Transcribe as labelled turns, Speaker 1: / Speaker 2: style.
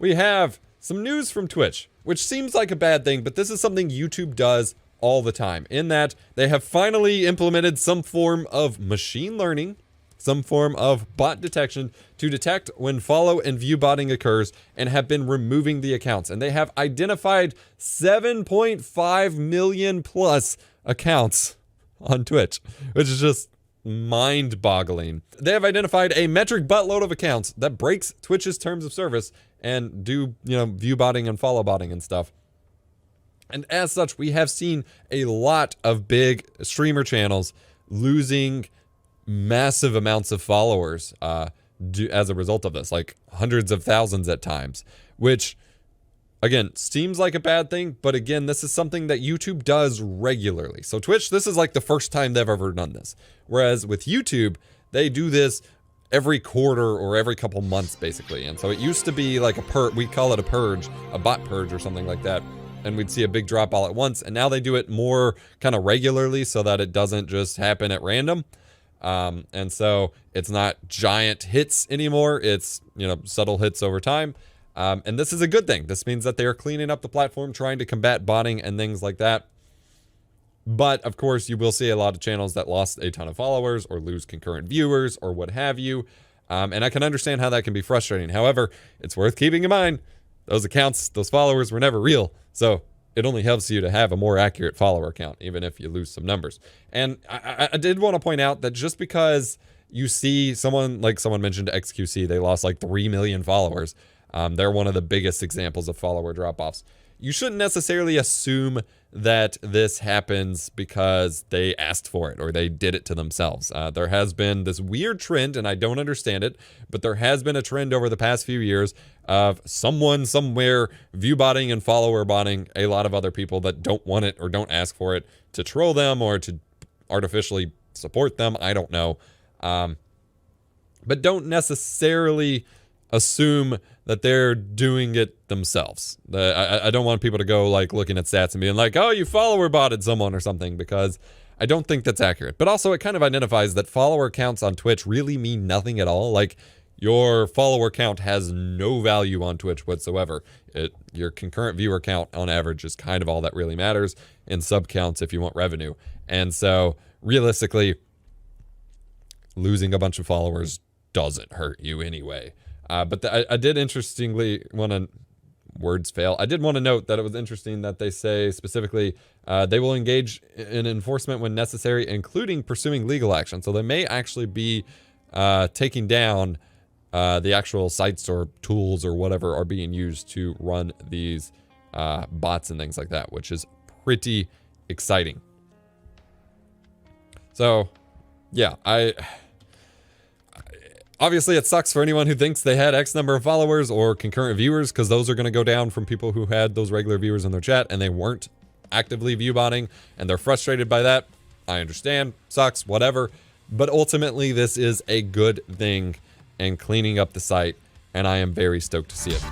Speaker 1: we have some news from Twitch, which seems like a bad thing, but this is something YouTube does all the time, in that they have finally implemented some form of machine learning, some form of bot detection to detect when follow and view botting occurs, and have been removing the accounts. And they have identified 7.5 million plus accounts on Twitch, which is just mind-boggling. They have identified a metric buttload of accounts that breaks Twitch's terms of service and do, view botting and follow botting and stuff. And as such, we have seen a lot of big streamer channels losing massive amounts of followers as a result of this, like hundreds of thousands at times, which again seems like a bad thing, but again, this is something that YouTube does regularly. So Twitch, this is like the first time they've ever done this, whereas with YouTube, they do this every quarter or every couple months basically. And so it used to be like we call it a purge, a bot purge or something like that, and we'd see a big drop all at once. And now they do it more kind of regularly so that it doesn't just happen at random. And so it's not giant hits anymore. It's, subtle hits over time. And this is a good thing. This means that they are cleaning up the platform, trying to combat botting and things like that. But of course, you will see a lot of channels that lost a ton of followers or lose concurrent viewers or what have you. And I can understand how that can be frustrating. However, it's worth keeping in mind, those accounts, those followers were never real. So it only helps you to have a more accurate follower count, even if you lose some numbers. And I did want to point out that just because you see someone mentioned XQC, they lost like 3 million followers. They're one of the biggest examples of follower drop-offs. You shouldn't necessarily assume that this happens because they asked for it or they did it to themselves. There has been this weird trend, and I don't understand it, but there has been a trend over the past few years of someone somewhere view botting and follower botting a lot of other people that don't want it or don't ask for it, to troll them or to artificially support them. I don't know. But don't necessarily assume that they're doing it themselves. I don't want people to go like looking at stats and being like, oh, you follower botted someone or something, because I don't think that's accurate. But also it kind of identifies that follower counts on Twitch really mean nothing at all. Like, your follower count has no value on Twitch whatsoever. Your concurrent viewer count on average is kind of all that really matters, and sub counts if you want revenue. And so realistically, losing a bunch of followers doesn't hurt you anyway. But I did interestingly want to, words fail. I did want to note that it was interesting that they say specifically they will engage in enforcement when necessary, including pursuing legal action. So they may actually be taking down the actual sites or tools or whatever are being used to run these bots and things like that, which is pretty exciting. So yeah, obviously, it sucks for anyone who thinks they had X number of followers or concurrent viewers, because those are going to go down from people who had those regular viewers in their chat and they weren't actively view botting, and they're frustrated by that. I understand, sucks, whatever. But ultimately, this is a good thing and cleaning up the site, and I am very stoked to see it.